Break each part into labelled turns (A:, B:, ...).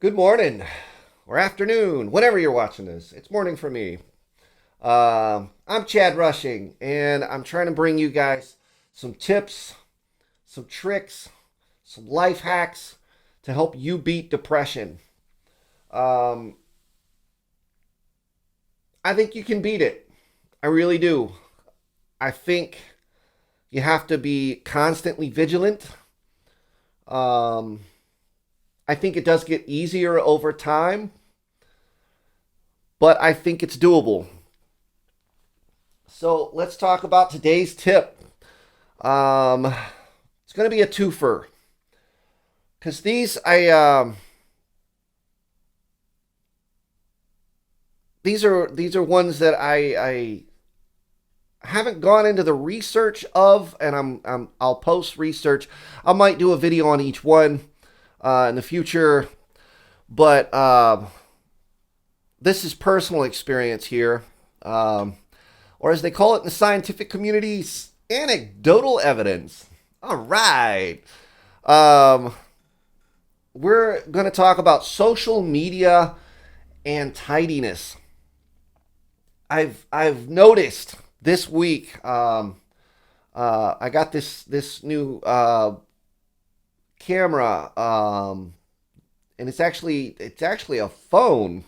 A: Good morning or afternoon, whenever you're watching this. It's morning for me. I'm Chad Rushing, and I'm trying to bring you guys some tips, some tricks, some life hacks to help you beat depression. Um, I think you can beat it. I really do. I think you have to be constantly vigilant. Um, I think it does get easier over time, but I think it's doable. So let's talk about today's tip. Um, it's going to be a twofer because these are ones that I haven't gone into the research of, and I'll post research. I might do a video on each one in the future, but this is personal experience here, or as they call it in the scientific community, anecdotal evidence. All right. Um, we're going to talk about social media and tidiness. I've noticed this week. I got this new camera, and it's actually a phone.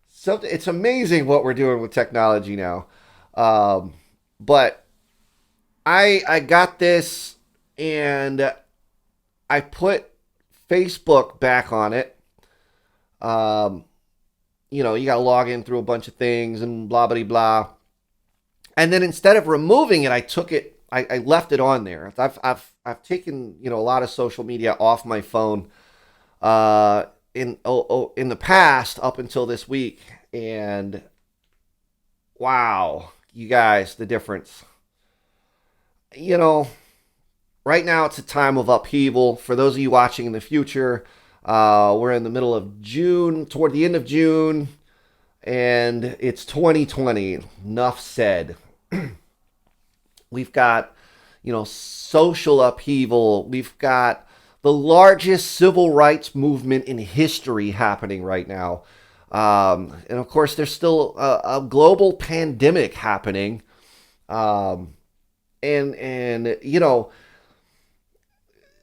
A: So it's amazing what we're doing with technology now. Um, but I got this, and I put Facebook back on it. Um, you got to log in through a bunch of things and blah blah blah. And then instead of removing it, I took it. I left it on there. I've taken a lot of social media off my phone uh, in the past up until this week, and wow, you guys, the difference. You know, right now it's a time of upheaval. For those of you watching in the future, we're in the middle of June, toward the end of June, and it's 2020. Enough said. We've got, social upheaval. We've got the largest civil rights movement in history happening right now. And of course, there's still a global pandemic happening. Um, and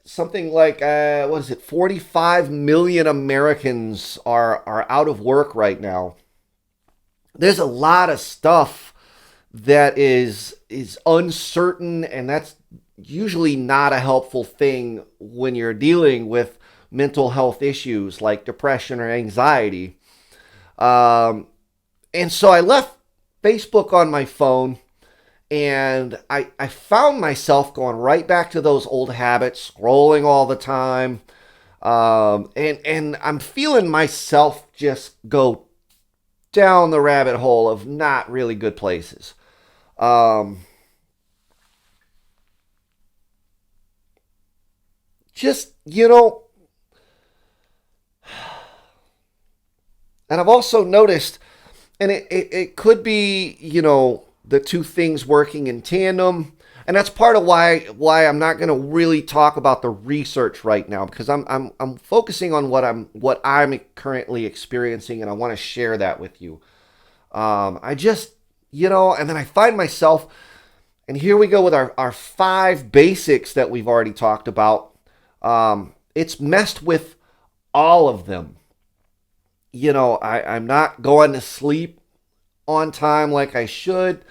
A: something like what is it? 45 million Americans are out of work right now. There's a lot of stuff that is uncertain, and that's usually not a helpful thing when you're dealing with mental health issues like depression or anxiety. Um, and so I left Facebook on my phone, and I found myself going right back to those old habits, scrolling all the time. And I'm feeling myself just go down the rabbit hole of not really good places. Um, just, and I've also noticed, and it could be, the two things working in tandem. And that's part of why I'm not going to really talk about the research right now, because I'm focusing on what I'm currently experiencing, and I want to share that with you. I just, and then I find myself, and here we go with our five basics that we've already talked about. It's messed with all of them. I'm not going to sleep on time like I should,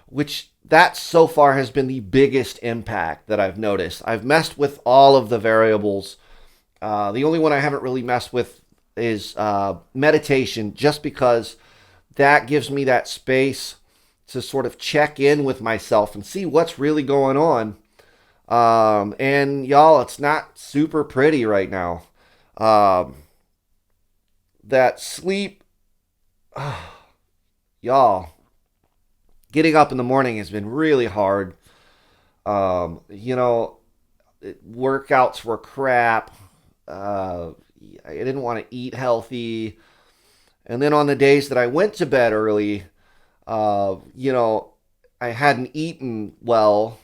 A: which that so far has been the biggest impact that I've noticed. I've messed with all of the variables. The only one I haven't really messed with is meditation, just because that gives me that space to sort of check in with myself and see what's really going on. And y'all, it's not super pretty right now. Um, that sleep, y'all, getting up in the morning has been really hard. Um, you know, Workouts were crap. Uh, I didn't want to eat healthy. And then on the days that I went to bed early, uh, you know, I hadn't eaten well,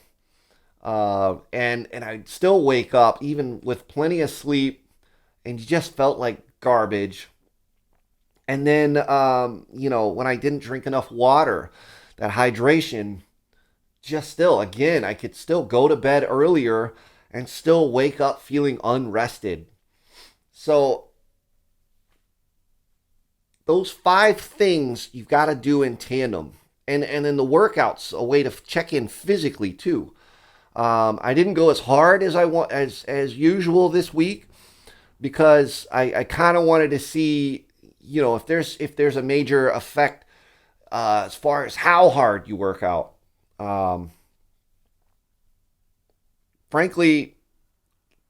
A: and I'd still wake up even with plenty of sleep, and you just felt like garbage. And then, when I didn't drink enough water, that hydration, just still, again, I could still go to bed earlier and still wake up feeling unrested. So, those five things you've got to do in tandem. And then the workouts, a way to check in physically too. I didn't go as hard as I want as usual this week because I kind of wanted to see, if there's a major effect as far as how hard you work out. Um, Frankly,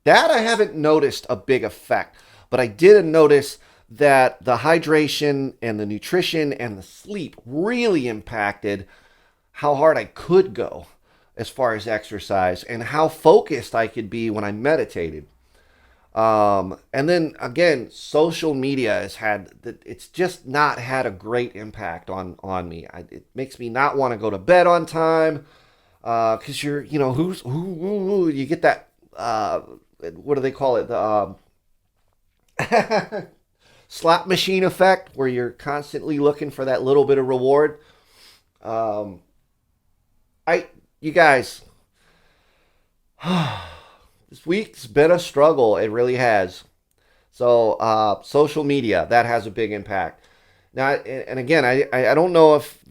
A: that I haven't noticed a big effect, but I did notice that the hydration and the nutrition and the sleep really impacted how hard I could go as far as exercise and how focused I could be when I meditated. And then again, social media has had it's just not had a great impact on me. It makes me not want to go to bed on time because who you get that what do they call it, the slot machine effect where you're constantly looking for that little bit of reward. Um, I you guys, this week's been a struggle. It really has. So social media that has a big impact. Now, and again, I don't know if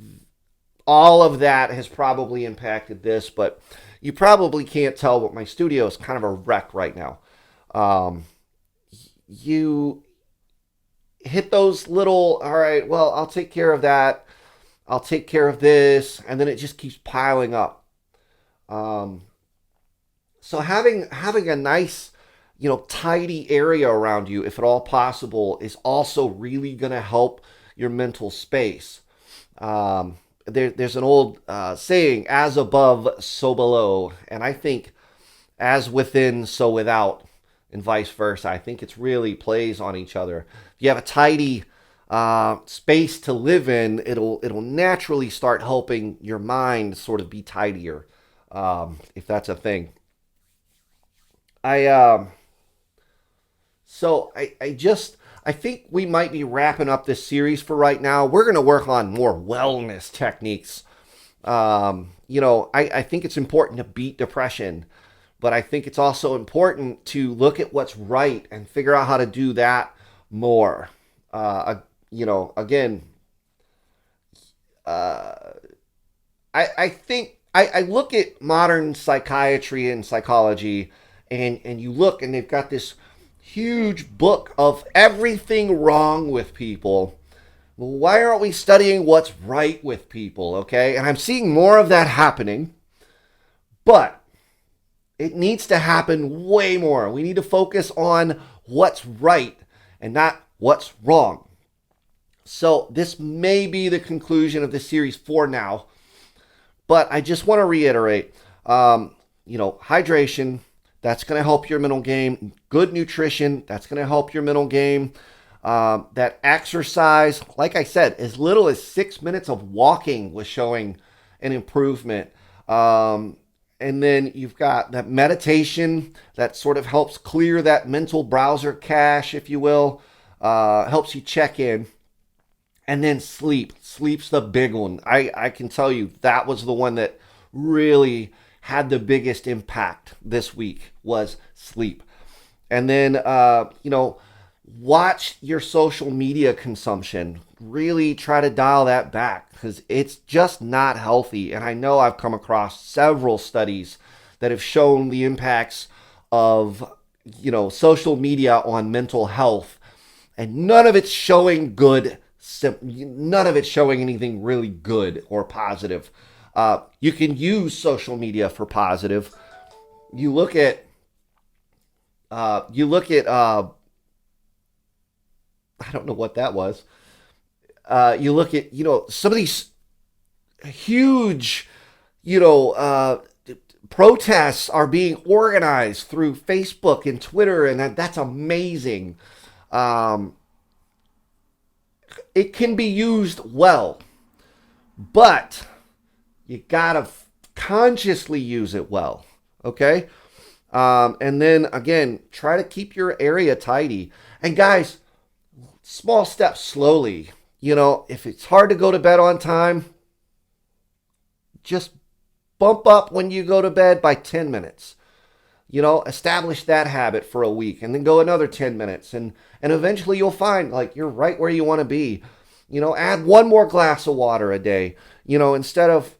A: all of that has probably impacted this, but you probably can't tell, but my studio is kind of a wreck right now. Um, you hit those little, all right, well, I'll take care of that. I'll take care of this, and then it just keeps piling up. Um, so having a nice, tidy area around you, if at all possible, is also really going to help your mental space. There's an old saying, as above, so below. And I think as within, so without, and vice versa. I think it's really plays on each other. If you have a tidy space to live in, it'll naturally start helping your mind sort of be tidier, if that's a thing. I So I think we might be wrapping up this series for right now. We're gonna work on more wellness techniques. I think it's important to beat depression, but I think it's also important to look at what's right and figure out how to do that more. Again, uh, I think I look at modern psychiatry and psychology, and you look, and they've got this huge book of everything wrong with people. Well, why aren't we studying what's right with people? Okay, and I'm seeing more of that happening, but it needs to happen way more. We need to focus on what's right and not what's wrong. So this may be the conclusion of this series for now. But I just want to reiterate, hydration, that's going to help your mental game. Good nutrition, that's going to help your mental game. That exercise, like I said, as little as 6 minutes of walking was showing an improvement. And then you've got that meditation that sort of helps clear that mental browser cache, if you will, helps you check in. And then sleep. Sleep's the big one. I can tell you that was the one that really had the biggest impact this week was sleep. And then, watch your social media consumption. Really try to dial that back because it's just not healthy. And I know I've come across several studies that have shown the impacts of, social media on mental health. And none of it's showing none of it's showing anything really good or positive. You can use social media for positive. You look at I don't know what that was. You look at some of these huge you know protests are being organized through Facebook and Twitter, and that's amazing. Um, it can be used well, but you gotta consciously use it well. Okay, And then again, try to keep your area tidy. And guys, small steps slowly. If it's hard to go to bed on time, just bump up when you go to bed by 10 minutes. Establish that habit for a week and then go another 10 minutes. And eventually you'll find like you're right where you want to be. Add one more glass of water a day, instead of,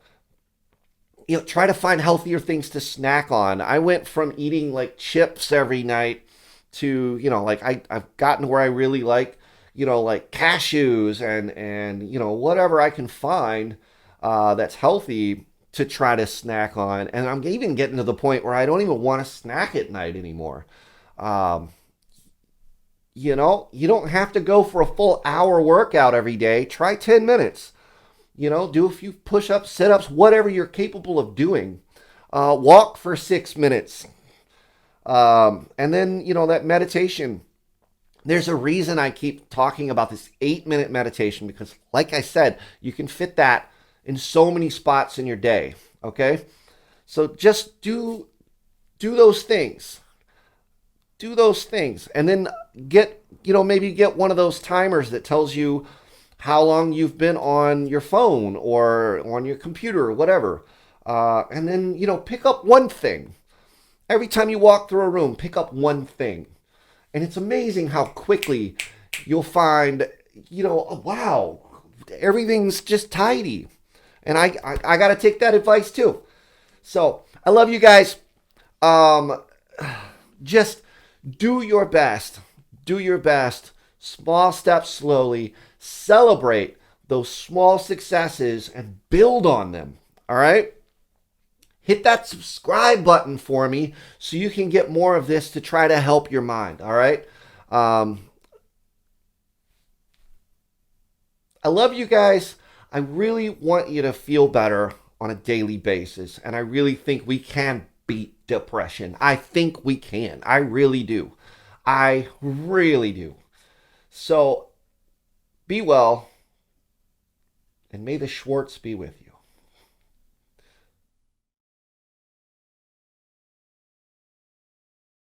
A: try to find healthier things to snack on. I went from eating like chips every night to, like I've gotten where I really like, like cashews and whatever I can find that's healthy to try to snack on. And I'm even getting to the point where I don't even want to snack at night anymore. Um, you don't have to go for a full hour workout every day. Try 10 minutes. Do a few push ups, sit ups, whatever you're capable of doing. Walk for 6 minutes. And then, that meditation. There's a reason I keep talking about this 8-minute meditation because, like I said, you can fit that in so many spots in your day. Okay? So just do those things. Do those things. And then maybe get one of those timers that tells you how long you've been on your phone or on your computer or whatever. And then, pick up one thing. Every time you walk through a room, pick up one thing. And it's amazing how quickly you'll find, oh, wow, everything's just tidy. And I got to take that advice too. So I love you guys. Just do your best. Do your best. Small steps slowly. Celebrate those small successes and build on them. All right? Hit that subscribe button for me so you can get more of this to try to help your mind. All right? I love you guys. I really want you to feel better on a daily basis. And I really think we can beat depression. I think we can. I really do. I really do. So be well, and may the Schwartz be with you.